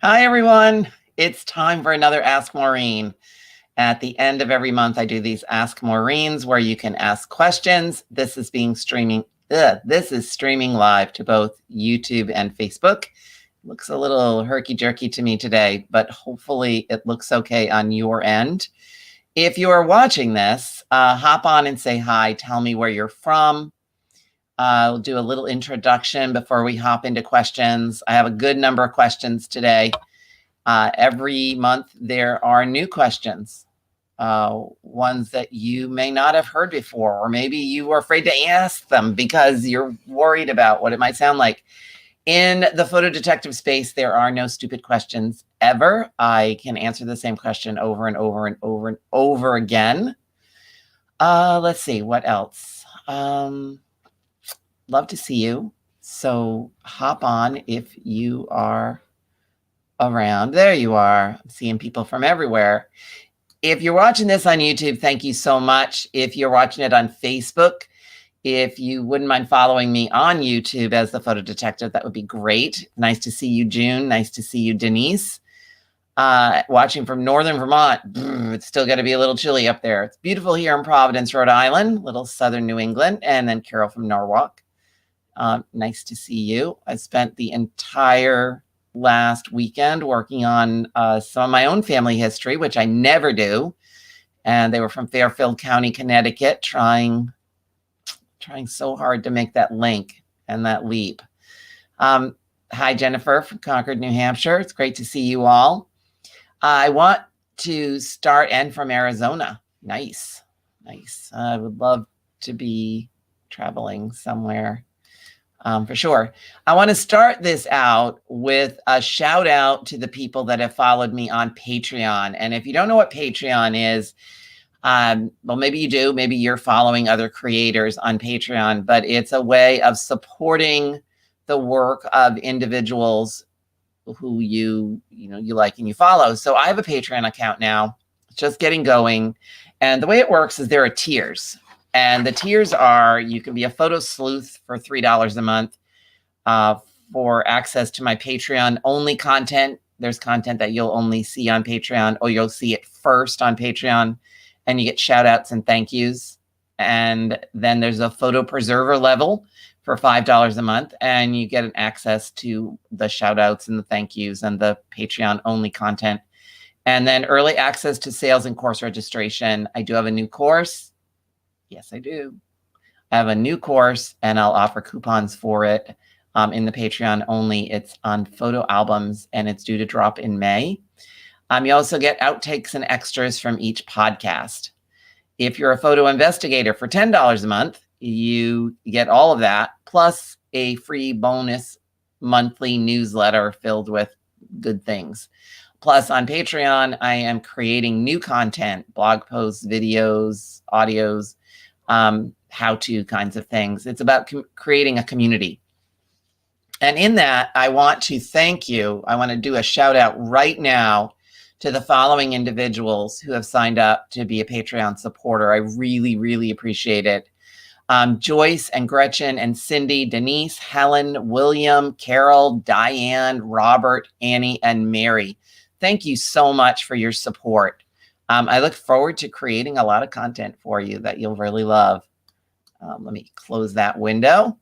Hi, everyone. It's time for another Ask Maureen. At the end of every month, I do these Ask Maureens where you can ask questions. This is streaming live to both YouTube and Facebook. Looks a little herky-jerky to me today, but hopefully it looks okay on your end. If you are watching this, hop on and say hi. Tell me where you're from. We'll do a little introduction before we hop into questions. I have a good number of questions today. Every month there are new questions, ones that you may not have heard before, or maybe you are afraid to ask them because you're worried about what it might sound like. In the photo detective space, there are no stupid questions ever. I can answer the same question over and over and over and over again. Let's see, what else? Love to see you. So hop on if you are around. There you are. I'm seeing people from everywhere. If you're watching this on YouTube, thank you so much. If you're watching it on Facebook, if you wouldn't mind following me on YouTube as the photo detective, that would be great. Nice to see you, June. Nice to see you, Denise. Watching from Northern Vermont. It's still got to be a little chilly up there. It's beautiful here in Providence, Rhode Island, little southern New England. And then Carol from Norwalk. Nice to see you. I spent the entire last weekend working on some of my own family history, which I never do. And they were from Fairfield County, Connecticut, trying so hard to make that link and that leap. Hi, Jennifer from Concord, New Hampshire. It's great to see you all. I want to start, and from Arizona. Nice. I would love to be traveling somewhere. For sure. I want to start this out with a shout out to the people that have followed me on Patreon. And if you don't know what Patreon is, well, maybe you do, maybe you're following other creators on Patreon, but it's a way of supporting the work of individuals who you like and you follow. So I have a Patreon account now, just getting going. And the way it works is there are tiers. And the tiers are, you can be a photo sleuth for $3 a month for access to my Patreon only content. There's content that you'll only see on Patreon, or you'll see it first on Patreon, and you get shout outs and thank yous. And then there's a photo preserver level for $5 a month, and you get an access to the shout outs and the thank yous and the Patreon only content. And then early access to sales and course registration. I do have a new course. Yes, I do. I have a new course, and I'll offer coupons for it in the Patreon only. It's on photo albums, and it's due to drop in May. You also get outtakes and extras from each podcast. If you're a photo investigator for $10 a month, you get all of that, plus a free bonus monthly newsletter filled with good things. Plus, on Patreon, I am creating new content, blog posts, videos, audios, how-to kinds of things. It's about creating a community. And in that, I want to thank you. I want to do a shout out right now to the following individuals who have signed up to be a Patreon supporter. I really, really appreciate it. Joyce and Gretchen and Cindy, Denise, Helen, William, Carol, Diane, Robert, Annie, and Mary. Thank you so much for your support. I look forward to creating a lot of content for you that you'll really love. Let me close that window.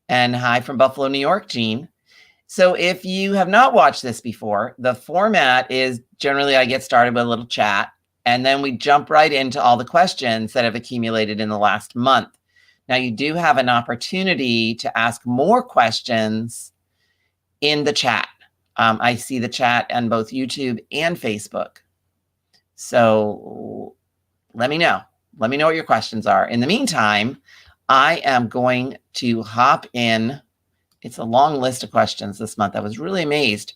And hi from Buffalo, New York, Jean. So if you have not watched this before, the format is generally I get started with a little chat, and then we jump right into all the questions that have accumulated in the last month. Now, you do have an opportunity to ask more questions in the chat. I see the chat on both YouTube and Facebook. So let me know. Let me know what your questions are. In the meantime, I am going to hop in. It's a long list of questions this month. I was really amazed.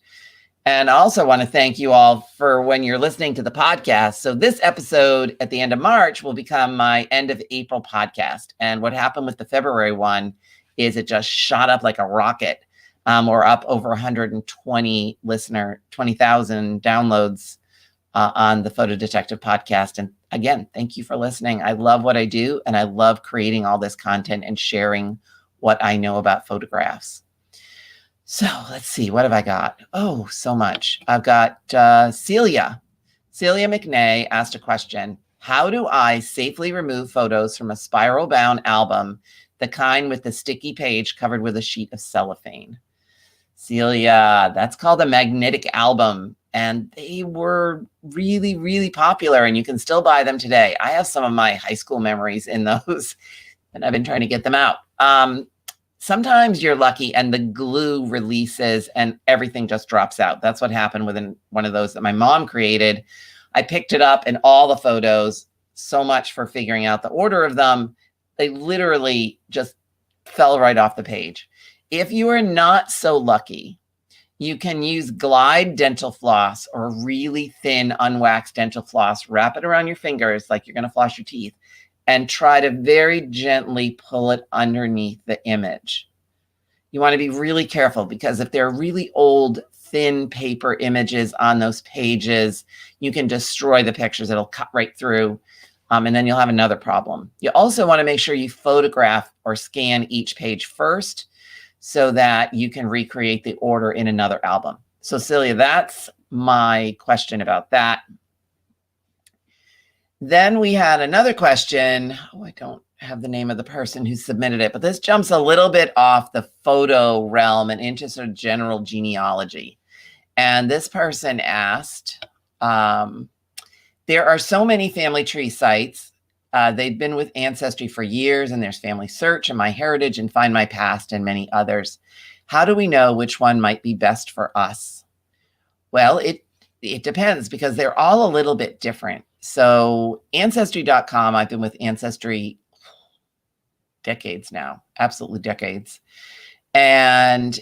And I also want to thank you all for when you're listening to the podcast. So this episode at the end of March will become my end of April podcast. And what happened with the February one is it just shot up like a rocket. Or up over 120 20,000 downloads on the Photo Detective podcast. And again, thank you for listening. I love what I do, and I love creating all this content and sharing what I know about photographs. So let's see, what have I got? Oh, so much. I've got Celia. Celia McNay asked a question. How do I safely remove photos from a spiral bound album, the kind with the sticky page covered with a sheet of cellophane? Celia, that's called a magnetic album. And they were really, really popular, and you can still buy them today. I have some of my high school memories in those, and I've been trying to get them out. Sometimes you're lucky and the glue releases and everything just drops out. That's what happened with one of those that my mom created. I picked it up and all the photos, so much for figuring out the order of them, they literally just fell right off the page. If you are not so lucky, you can use Glide dental floss or really thin unwaxed dental floss, wrap it around your fingers like you're going to floss your teeth, and try to very gently pull it underneath the image. You want to be really careful, because if they're really old, thin paper images on those pages, you can destroy the pictures. It'll cut right through, and then you'll have another problem. You also want to make sure you photograph or scan each page first so that you can recreate the order in another album. So Celia, that's my question about that. Then we had another question. Oh, I don't have the name of the person who submitted it, but this jumps a little bit off the photo realm and into sort of general genealogy. And this person asked, there are so many family tree sites. They've been with Ancestry for years, and there's Family Search and MyHeritage and Find My Past and many others. How do we know which one might be best for us? Well, it depends, because they're all a little bit different. So Ancestry.com, I've been with Ancestry decades now, absolutely decades. And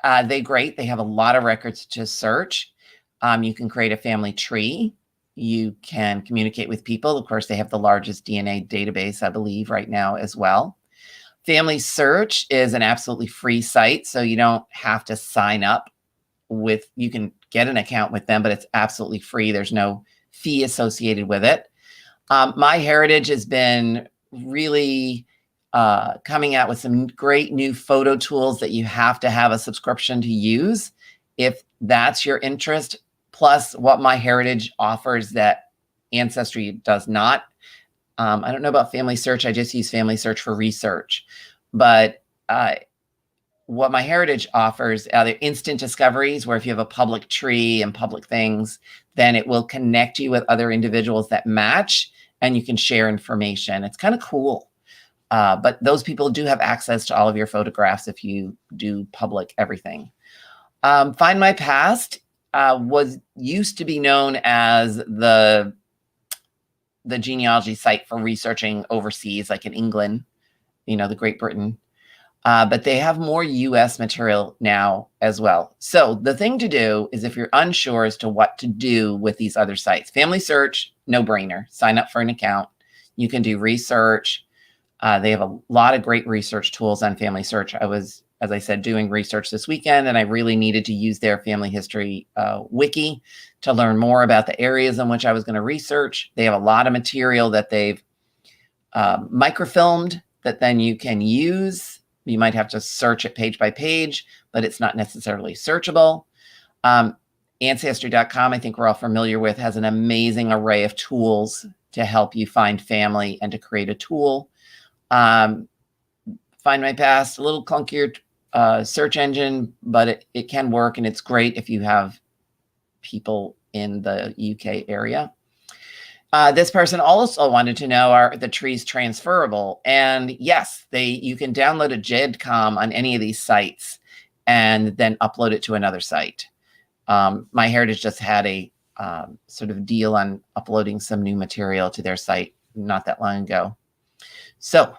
they're great. They have a lot of records to search. You can create a family tree. You can communicate with people. Of course, they have the largest DNA database, I believe, right now as well. Family Search is an absolutely free site, so you don't have to sign up with, you can get an account with them, but it's absolutely free. There's no fee associated with it. MyHeritage has been really coming out with some great new photo tools that you have to have a subscription to use if that's your interest. Plus, what MyHeritage offers that Ancestry does not. I don't know about Family Search. I just use Family Search for research. But what MyHeritage offers are the instant discoveries, where if you have a public tree and public things, then it will connect you with other individuals that match, and you can share information. It's kind of cool. But those people do have access to all of your photographs if you do public everything. Find My Past used to be known as the genealogy site for researching overseas, like in England, the Great Britain. But they have more US material now as well. So the thing to do is, if you're unsure as to what to do with these other sites, Family Search, no brainer, sign up for an account. You can do research. They have a lot of great research tools on Family Search. I was, as I said, doing research this weekend, and I really needed to use their family history wiki to learn more about the areas in which I was going to research. They have a lot of material that they've microfilmed that then you can use. You might have to search it page by page, but it's not necessarily searchable. Ancestry.com, I think we're all familiar with, has an amazing array of tools to help you find family and to create a tool. Find My Past, a little clunkier search engine, but it can work, and it's great if you have people in the UK area. This person also wanted to know, are the trees transferable? And yes, you can download a GEDCOM on any of these sites and then upload it to another site. MyHeritage just had a sort of deal on uploading some new material to their site not that long ago. So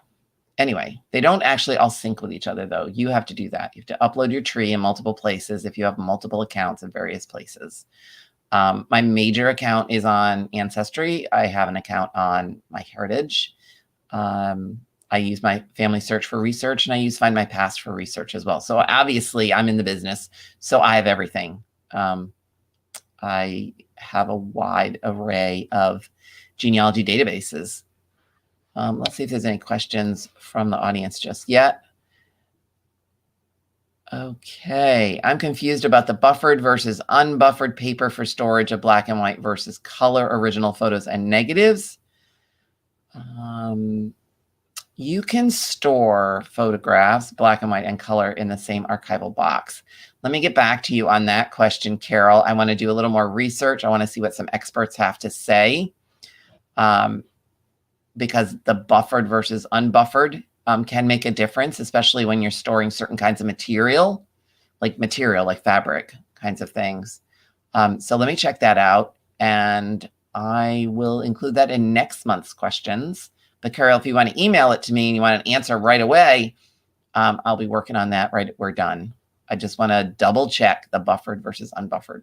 anyway, they don't actually all sync with each other, though. You have to do that. You have to upload your tree in multiple places if you have multiple accounts in various places. My major account is on Ancestry. I have an account on MyHeritage. I use my Family Search for research, and I use Find My Past for research as well. So obviously I'm in the business, so I have everything. I have a wide array of genealogy databases. Let's see if there's any questions from the audience just yet. Okay, I'm confused about the buffered versus unbuffered paper for storage of black and white versus color original photos and negatives. You can store photographs, black and white and color, in the same archival box. Let me get back to you on that question, Carol. I want to do a little more research. I want to see what some experts have to say, because the buffered versus unbuffered can make a difference, especially when you're storing certain kinds of material like fabric kinds of things. So let me check that out, and I will include that in next month's questions. But Carol, if you want to email it to me and you want an answer right away, I'll be working on that right we're done. I just want to double check the buffered versus unbuffered.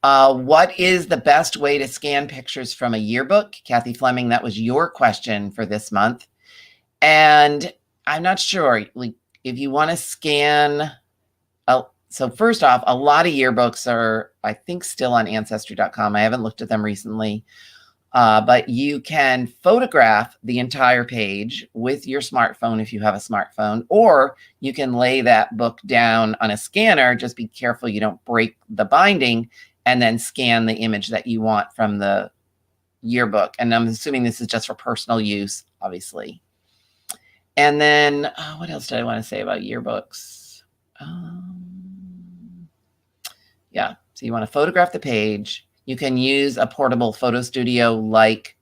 What is the best way to scan pictures from a yearbook? Kathy Fleming, that was your question for this month. And I'm not sure, like, if you want to scan, so first off, a lot of yearbooks are, I think, still on Ancestry.com. I haven't looked at them recently, but you can photograph the entire page with your smartphone if you have a smartphone, or you can lay that book down on a scanner. Just be careful you don't break the binding, and then scan the image that you want from the yearbook. And I'm assuming this is just for personal use, obviously. And then what else did I want to say about yearbooks? Yeah, so you want to photograph the page. You can use a portable photo studio like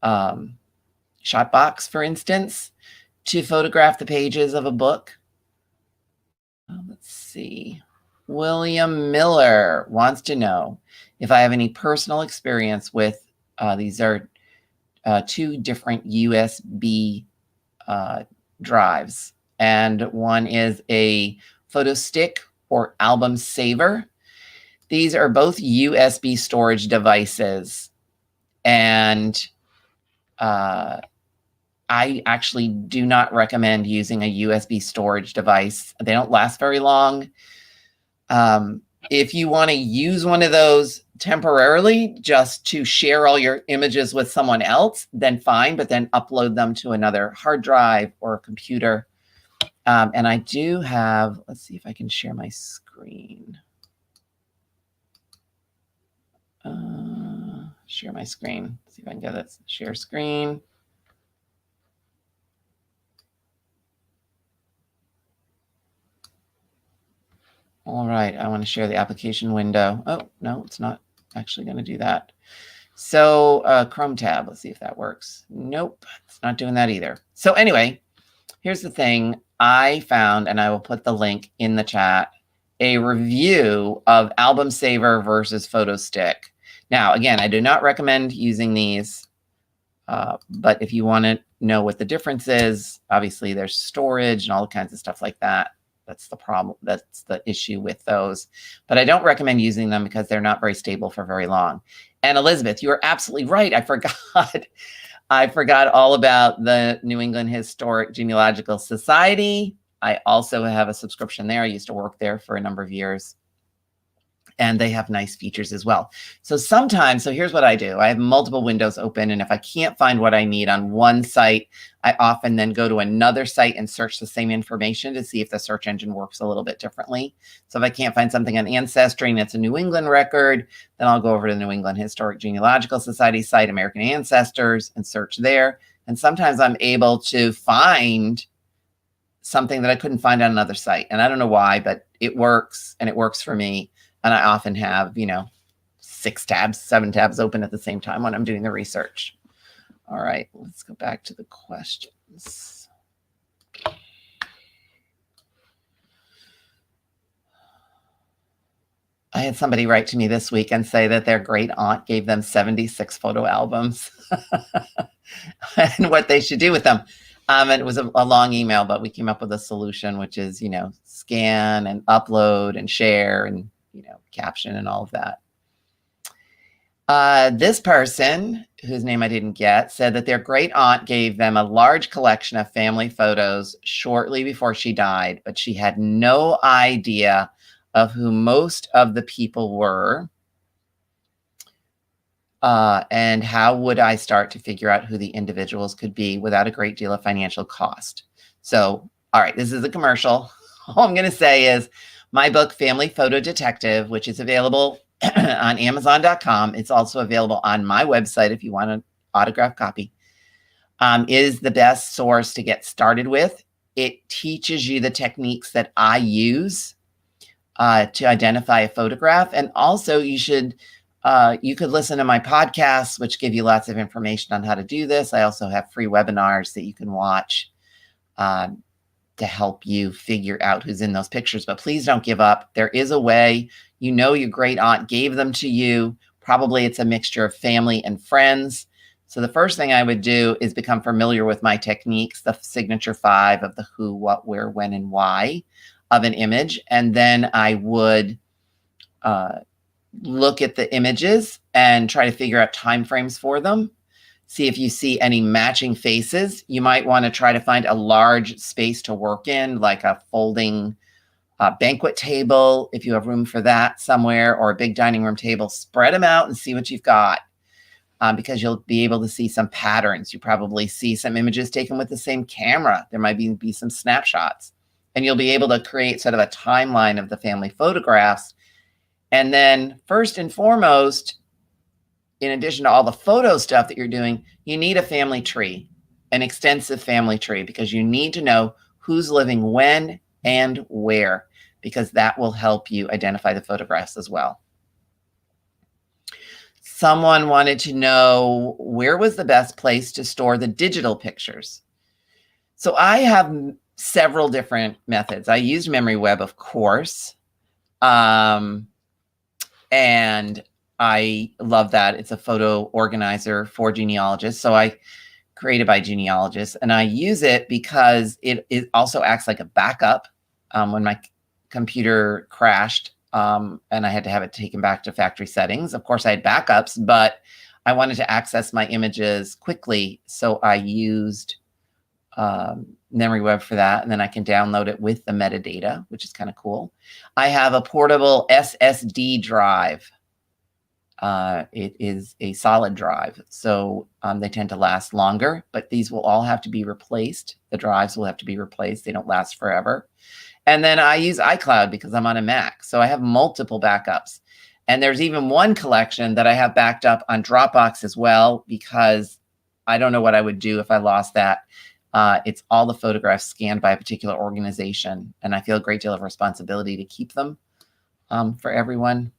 Shotbox, for instance, to photograph the pages of a book. Let's see. William Miller wants to know if I have any personal experience with, these are two different USB drives, and one is a photo stick or album saver. These are both USB storage devices, and I actually do not recommend using a USB storage device. They don't last very long. If you want to use one of those temporarily just to share all your images with someone else, then fine, but then upload them to another hard drive or a computer. And I do have, let's see if I can share my screen. Share my screen. See if I can get it. Share screen. All right, I want to share the application window. Oh, no, it's not actually going to do that. So Chrome tab, let's see if that works. Nope, it's not doing that either. So anyway, here's the thing. I found, and I will put the link in the chat, a review of Album Saver versus Photo Stick. Now, again, I do not recommend using these, but if you want to know what the difference is, obviously there's storage and all kinds of stuff like that. That's the problem. That's the issue with those. But I don't recommend using them because they're not very stable for very long. And Elizabeth, you are absolutely right. I forgot all about the New England Historic Genealogical Society. I also have a subscription there. I used to work there for a number of years. And they have nice features as well. So sometimes, so here's what I do. I have multiple windows open, and if I can't find what I need on one site, I often then go to another site and search the same information to see if the search engine works a little bit differently. So if I can't find something on Ancestry and it's a New England record, then I'll go over to the New England Historic Genealogical Society site, American Ancestors, and search there. And sometimes I'm able to find something that I couldn't find on another site. And I don't know why, but it works, and it works for me. And I often have, 6 tabs, 7 tabs open at the same time when I'm doing the research. All right, let's go back to the questions. I had somebody write to me this week and say that their great aunt gave them 76 photo albums and what they should do with them. And it was a long email, but we came up with a solution, which is, scan and upload and share and, caption and all of that. This person, whose name I didn't get, said that their great aunt gave them a large collection of family photos shortly before she died, but she had no idea of who most of the people were. And how would I start to figure out who the individuals could be without a great deal of financial cost? So All right, this is a commercial. All I'm going to say is my book, Family Photo Detective, which is available on Amazon.com. It's also available on my website if you want an autographed copy, is the best source to get started with. It teaches you the techniques that I use to identify a photograph. And also you could listen to my podcasts, which give you lots of information on how to do this. I also have free webinars that you can watch to help you figure out who's in those pictures. But please don't give up. There is a way. You know, your great aunt gave them to you. Probably it's a mixture of family and friends. So the first thing I would do is become familiar with my techniques, the signature 5 of the who, what, where, when, and why of an image. And then I would look at the images and try to figure out time frames for them. See if you see any matching faces. You might want to try to find a large space to work in, like a folding banquet table, if you have room for that somewhere, or a big dining room table. Spread them out and see what you've got, because you'll be able to see some patterns. You probably see some images taken with the same camera. There might be some snapshots. And you'll be able to create sort of a timeline of the family photographs. And then first and foremost, in addition to all the photo stuff that you're doing, you need a family tree, an extensive family tree, because you need to know who's living when and where, because that will help you identify the photographs as well. Someone wanted to know where was the best place to store the digital pictures. So I have several different methods. I used Memory Web, of course. And I love that. It's a photo organizer for genealogists. So I created by genealogists, and I use it because it also acts like a backup. When my computer crashed and I had to have it taken back to factory settings, of course I had backups, but I wanted to access my images quickly. So I used Memory Web for that, and then I can download it with the metadata, which is kind of cool. I have a portable SSD drive. It is a solid drive, so they tend to last longer, but these will all have to be replaced. The drives will have to be replaced. They don't last forever. And then I use iCloud because I'm on a Mac, so I have multiple backups. And there's even one collection that I have backed up on Dropbox as well, because I don't know what I would do if I lost that. It's all the photographs scanned by a particular organization, and I feel a great deal of responsibility to keep them for everyone.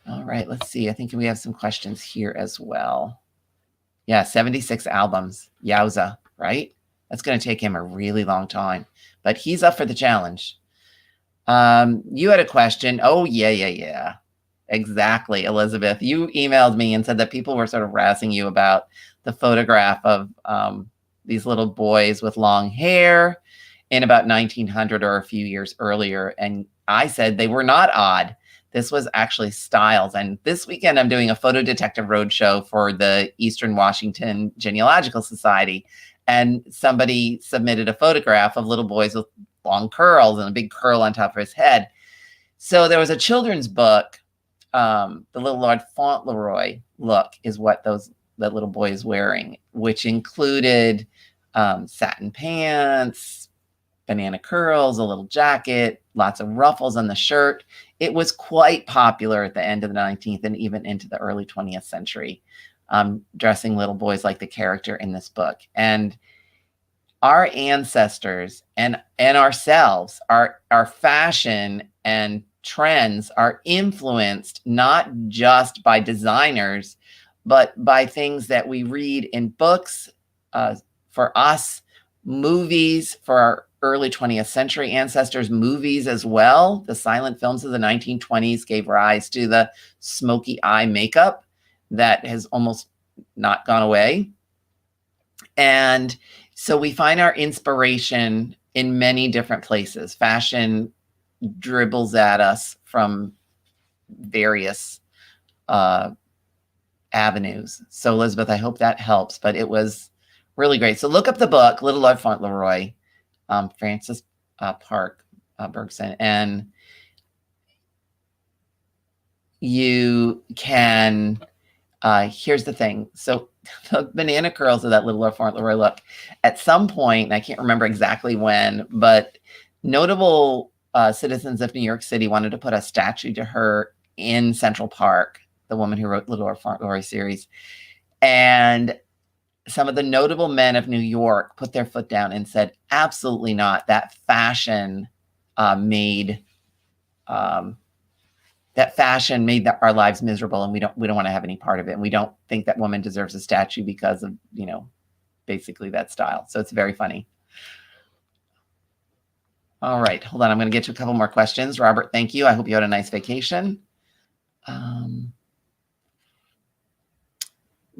All right, let's see. I think we have some questions here as well. Yeah, 76 albums. Yowza, right? That's going to take him a really long time, but he's up for the challenge. You had a question. Oh, yeah. Exactly, Elizabeth. You emailed me and said that people were sort of razzing you about the photograph of these little boys with long hair in about 1900 or a few years earlier. And I said they were not odd. This was actually styles. And this weekend, I'm doing a photo detective roadshow for the Eastern Washington Genealogical Society. And somebody submitted a photograph of little boys with long curls and a big curl on top of his head. So there was a children's book, The Little Lord Fauntleroy look is what that little boy is wearing, which included satin pants, banana curls, a little jacket, lots of ruffles on the shirt. It was quite popular at the end of the 19th and even into the early 20th century, dressing little boys like the character in this book. And our ancestors and ourselves, our fashion and trends are influenced not just by designers, but by things that we read in books. For us, movies, for our early 20th century ancestors, movies as well. The silent films of the 1920s gave rise to the smoky eye makeup that has almost not gone away. And so we find our inspiration in many different places. Fashion dribbles at us from various avenues. So Elizabeth, I hope that helps, but it was really great. So look up the book, Little Lord Fauntleroy, Francis Park Bergson, and you can Here's the thing. So the banana curls of that little Leroy look, at some point, and I can't remember exactly when, but notable citizens of New York City wanted to put a statue to her in Central Park, the woman who wrote Little Fauntleroy series. And some of the notable men of New York put their foot down and said, absolutely not. That fashion made our lives miserable, and we don't want to have any part of it. And we don't think that woman deserves a statue because of, basically that style. So it's very funny. All right, hold on. I'm going to get to a couple more questions. Robert, thank you. I hope you had a nice vacation.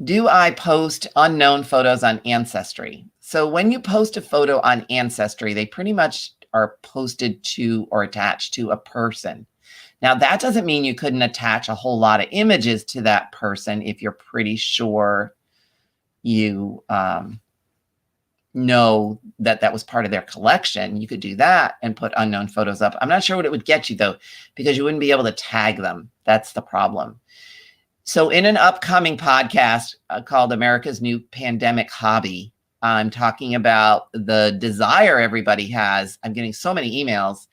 Do I post unknown photos on Ancestry? So when you post a photo on Ancestry, they pretty much are posted to or attached to a person. Now, that doesn't mean you couldn't attach a whole lot of images to that person if you're pretty sure you know that was part of their collection. You could do that and put unknown photos up. I'm not sure what it would get you, though, because you wouldn't be able to tag them. That's the problem. So in an upcoming podcast called America's New Pandemic Hobby, I'm talking about the desire everybody has. I'm getting so many emails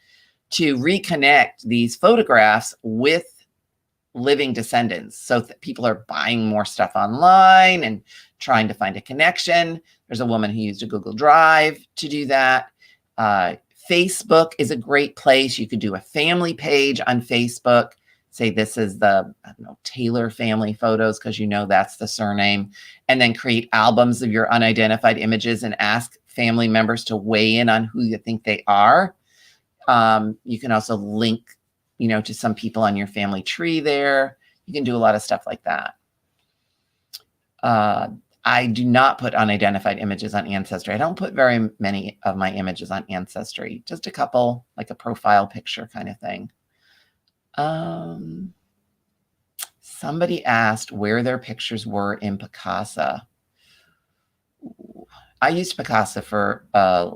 to reconnect these photographs with living descendants. So people are buying more stuff online and trying to find a connection. There's a woman who used a Google Drive to do that. Facebook is a great place. You could do a family page on Facebook. Say this is the Taylor family photos, because that's the surname, and then create albums of your unidentified images and ask family members to weigh in on who you think they are. You can also link, to some people on your family tree there. You can do a lot of stuff like that. I do not put unidentified images on Ancestry. I don't put very many of my images on Ancestry, just a couple, like a profile picture kind of thing. Somebody asked where their pictures were in Picasa. I used Picasa for a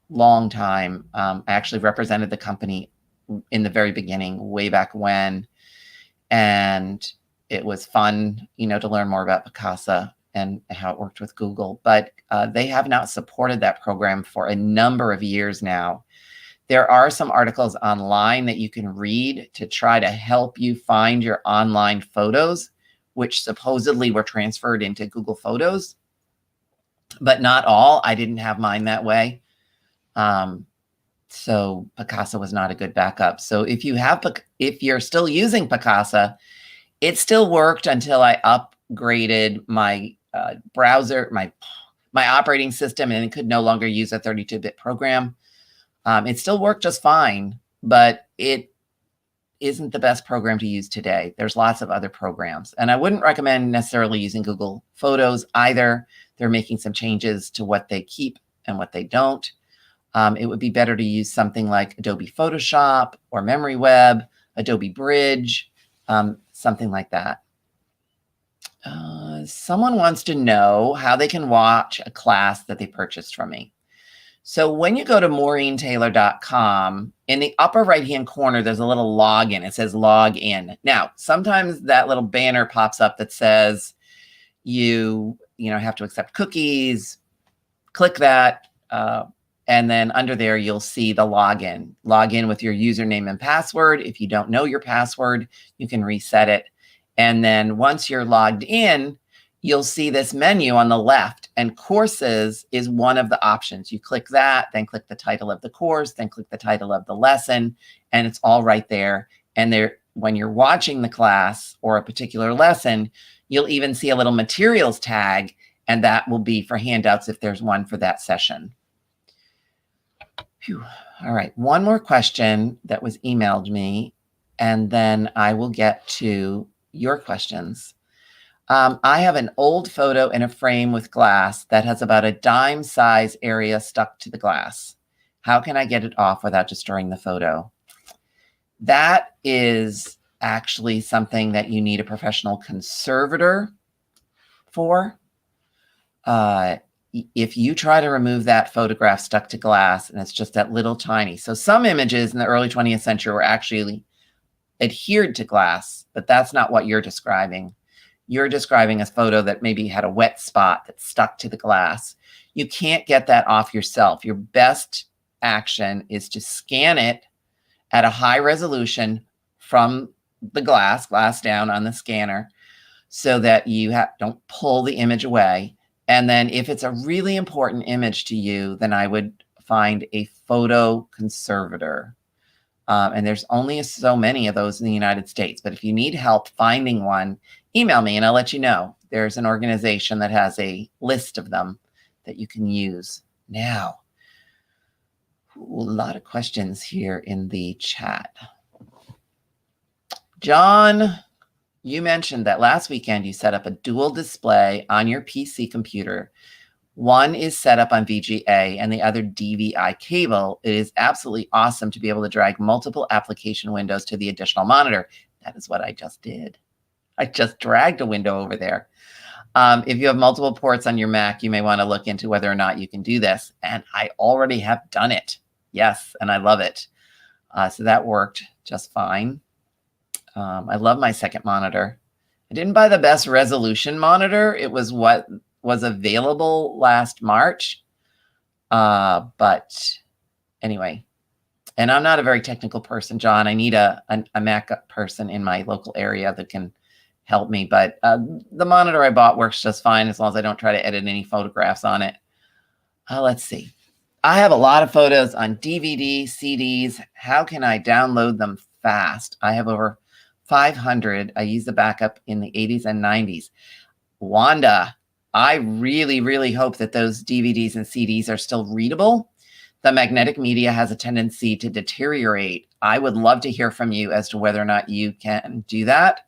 long time. I actually represented the company in the very beginning, way back when. And it was fun, to learn more about Picasa and how it worked with Google. But they have not supported that program for a number of years now. There are some articles online that you can read to try to help you find your online photos, which supposedly were transferred into Google Photos, but not all. I didn't have mine that way. So Picasa was not a good backup. So if you're still using Picasa, it still worked until I upgraded my browser, my operating system, and it could no longer use a 32-bit program. It still worked just fine, but it isn't the best program to use today. There's lots of other programs, and I wouldn't recommend necessarily using Google Photos either. They're making some changes to what they keep and what they don't. It would be better to use something like Adobe Photoshop or Memory Web, Adobe Bridge, something like that. Someone wants to know how they can watch a class that they purchased from me. So when you go to MaureenTaylor.com, in the upper right-hand corner, there's a little login. It says log in. Now, sometimes that little banner pops up that says you have to accept cookies. Click that. And then under there, you'll see the login. Log in with your username and password. If you don't know your password, you can reset it. And then once you're logged in, you'll see this menu on the left, and courses is one of the options. You click that, then click the title of the course, then click the title of the lesson, and it's all right there. And there, when you're watching the class or a particular lesson, you'll even see a little materials tag, and that will be for handouts if there's one for that session. Phew. All right, one more question that was emailed me, and then I will get to your questions. I have an old photo in a frame with glass that has about a dime size area stuck to the glass. How can I get it off without destroying the photo? That is actually something that you need a professional conservator for. If you try to remove that photograph stuck to glass and it's just that little tiny. So some images in the early 20th century were actually adhered to glass, but that's not what you're describing. you're describing a photo that maybe had a wet spot that stuck to the glass. You can't get that off yourself. Your best action is to scan it at a high resolution from the glass down on the scanner, so that you don't pull the image away. And then if it's a really important image to you, then I would find a photo conservator. And there's only so many of those in the United States. But if you need help finding one, email me and I'll let you know. There's an organization that has a list of them that you can use. Now, a lot of questions here in the chat. John, you mentioned that last weekend you set up a dual display on your PC computer. One is set up on VGA and the other DVI cable. It is absolutely awesome to be able to drag multiple application windows to the additional monitor. That is what I just did. I just dragged a window over there. If you have multiple ports on your Mac, you may want to look into whether or not you can do this. And I already have done it. Yes, and I love it. So that worked just fine. I love my second monitor. I didn't buy the best resolution monitor. It was what was available last March. But anyway, and I'm not a very technical person, John. I need a Mac person in my local area that can help me. But the monitor I bought works just fine as long as I don't try to edit any photographs on it. Let's see. I have a lot of photos on DVD, CDs. How can I download them fast? I have over 500. I used the backup in the 80s and 90s. Wanda, I really, really hope that those DVDs and CDs are still readable. The magnetic media has a tendency to deteriorate. I would love to hear from you as to whether or not you can do that.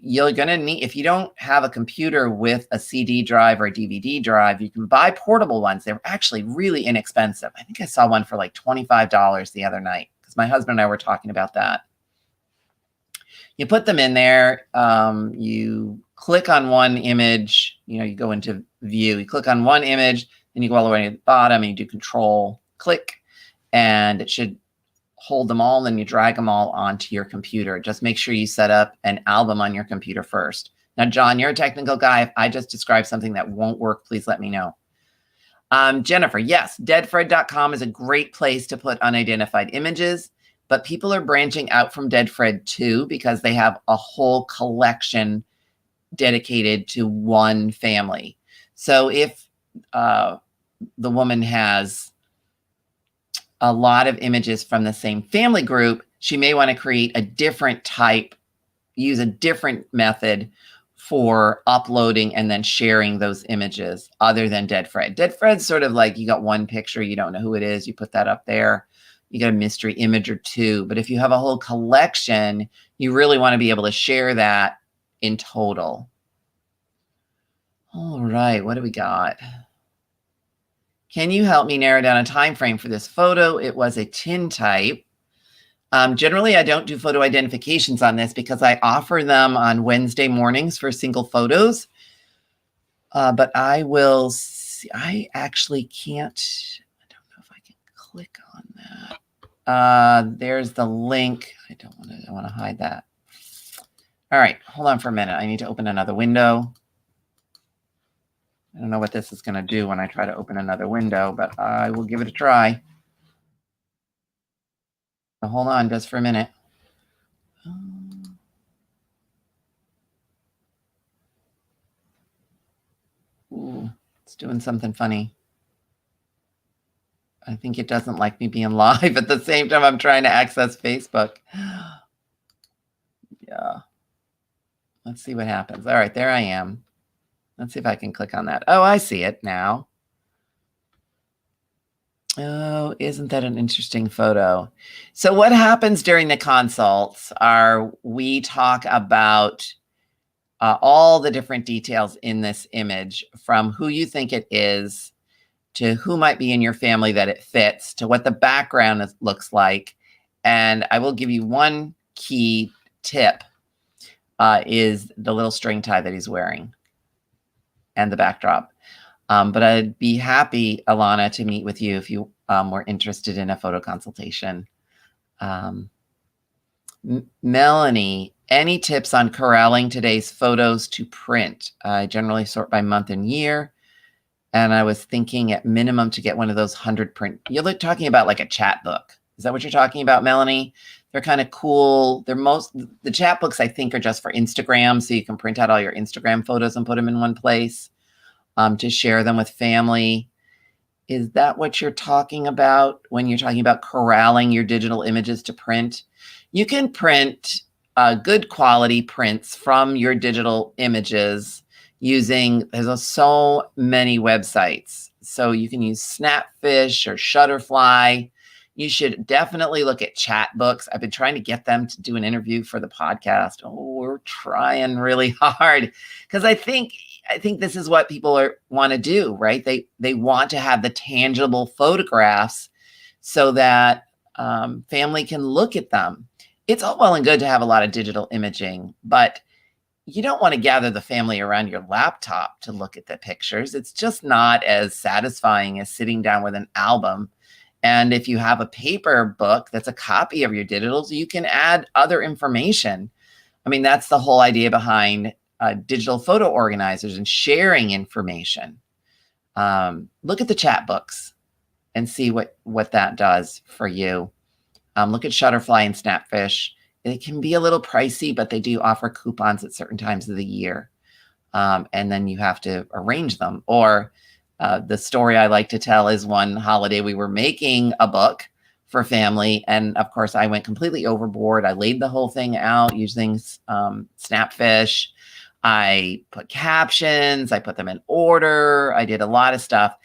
You're going to need, if you don't have a computer with a CD drive or a DVD drive, you can buy portable ones. They're actually really inexpensive. I think I saw one for like $25 the other night because my husband and I were talking about that. You put them in there. You click on one image. You go into view. You click on one image, then you go all the way to the bottom and you do control click, and it should hold them all, and then you drag them all onto your computer. Just make sure you set up an album on your computer first. Now, John, you're a technical guy. If I just described something that won't work, please let me know. Jennifer, yes, deadfred.com is a great place to put unidentified images, but people are branching out from Deadfred too because they have a whole collection dedicated to one family. So if the woman has a lot of images from the same family group, she may want to create a different type, use a different method for uploading and then sharing those images other than Deadfred. Deadfred's sort of like you got one picture, you don't know who it is, you put that up there, you get a mystery image or two. But if you have a whole collection, you really want to be able to share that in total. All right, what do we got? Can you help me narrow down a time frame for this photo? It was a tintype. Generally, I don't do photo identifications on this because I offer them on Wednesday mornings for single photos. But I will see. I actually can't. I don't know if I can click on that. There's the link. I don't want to. I want to hide that. All right, hold on for a minute. I need to open another window. I don't know what this is going to do when I try to open another window, but I will give it a try. So hold on just for a minute. Ooh, it's doing something funny. I think it doesn't like me being live at the same time I'm trying to access Facebook. Yeah. Let's see what happens. All right, there I am. Let's see if I can click on that. Oh, I see it now. Oh, isn't that an interesting photo? So what happens during the consults are we talk about all the different details in this image, from who you think it is to who might be in your family that it fits to what the background looks like. And I will give you one key tip is the little string tie that he's wearing and the backdrop. But I'd be happy, Alana, to meet with you if you were interested in a photo consultation. Melanie, Any tips on corralling today's photos to print? I generally sort by month and year. And I was thinking at minimum to get one of those 100 print. You're talking about like a chat book. Is that what you're talking about, Melanie? They're kind of cool. The chat books I think are just for Instagram. So you can print out all your Instagram photos and put them in one place to share them with family. Is that what you're talking about when you're talking about corralling your digital images to print? You can print good quality prints from your digital images using, there's so many websites. So you can use Snapfish or Shutterfly. You should definitely look at chat books. I've been trying to get them to do an interview for the podcast. Oh, we're trying really hard because I think this is what people want to do, right? They want to have the tangible photographs so that family can look at them. It's all well and good to have a lot of digital imaging, but you don't want to gather the family around your laptop to look at the pictures. It's just not as satisfying as sitting down with an album. And if you have a paper book that's a copy of your digitals, you can add other information. I mean, that's the whole idea behind digital photo organizers and sharing information. Look at the chat books and see what that does for you. Look at Shutterfly and Snapfish. It can be a little pricey, but they do offer coupons at certain times of the year. And then you have to arrange them. Or the story I like to tell is one holiday we were making a book for family. And of course, I went completely overboard. I laid the whole thing out using Snapfish. I put captions. I put them in order. I did a lot of stuff.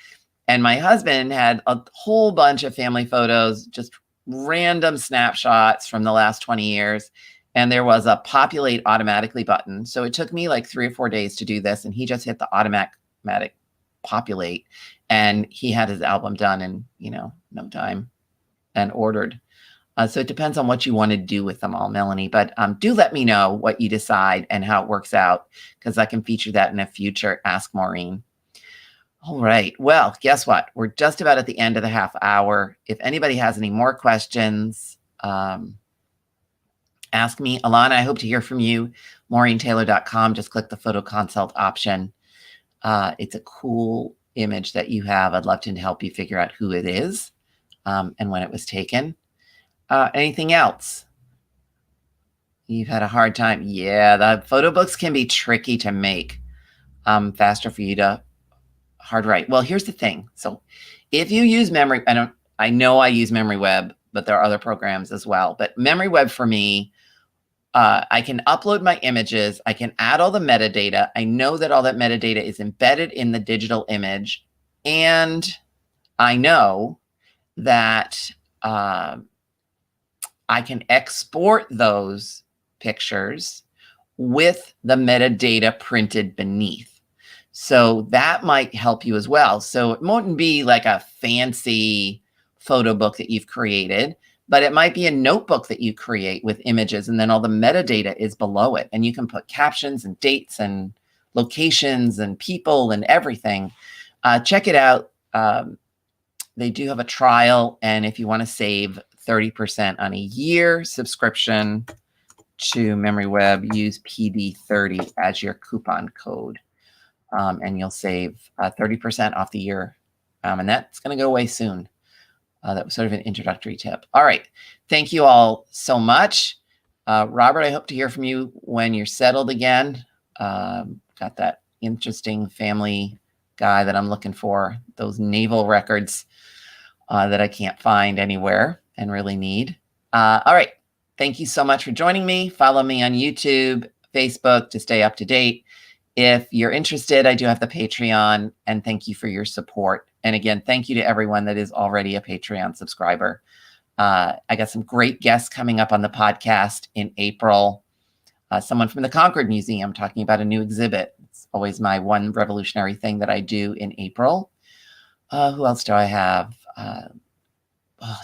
And my husband had a whole bunch of family photos, just random snapshots from the last 20 years. And there was a populate automatically button. So it took me like 3 or 4 days to do this. And he just hit the automatic populate. And he had his album done in, no time and ordered. So it depends on what you want to do with them all, Melanie. But do let me know what you decide and how it works out, because I can feature that in a future Ask Maureen. All right. Well, guess what? We're just about at the end of the half hour. If anybody has any more questions, ask me. Alana, I hope to hear from you. MaureenTaylor.com. Just click the photo consult option. It's a cool image that you have. I'd love to help you figure out who it is and when it was taken. Anything else? You've had a hard time. Yeah, the photo books can be tricky to make. Faster for you to hard write. Well, here's the thing. So if you use Memory, I know I use MemoryWeb, but there are other programs as well. But MemoryWeb for me, I can upload my images. I can add all the metadata. I know that all that metadata is embedded in the digital image. And I know that I can export those pictures with the metadata printed beneath. So that might help you as well. So it wouldn't be like a fancy photo book that you've created, but it might be a notebook that you create with images, and then all the metadata is below it. And you can put captions and dates and locations and people and everything. Check it out. They do have a trial. And if you want to save 30% on a year subscription to MemoryWeb, use PD30 as your coupon code. And you'll save 30% off the year. And that's going to go away soon. That was sort of an introductory tip. All right. Thank you all so much. Robert, I hope to hear from you when you're settled again. Got that interesting family guy that I'm looking for, those naval records that I can't find anywhere and really need. All right. Thank you so much for joining me. Follow me on YouTube, Facebook to stay up to date. If you're interested, I do have the Patreon, and thank you for your support. And again, thank you to everyone that is already a Patreon subscriber. I got some great guests coming up on the podcast in April. Someone from the Concord Museum talking about a new exhibit. It's always my one revolutionary thing that I do in April. Who else do I have?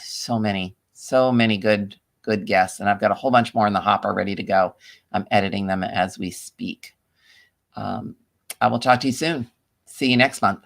So many good guests. And I've got a whole bunch more in the hopper ready to go. I'm editing them as we speak. I will talk to you soon. See you next month.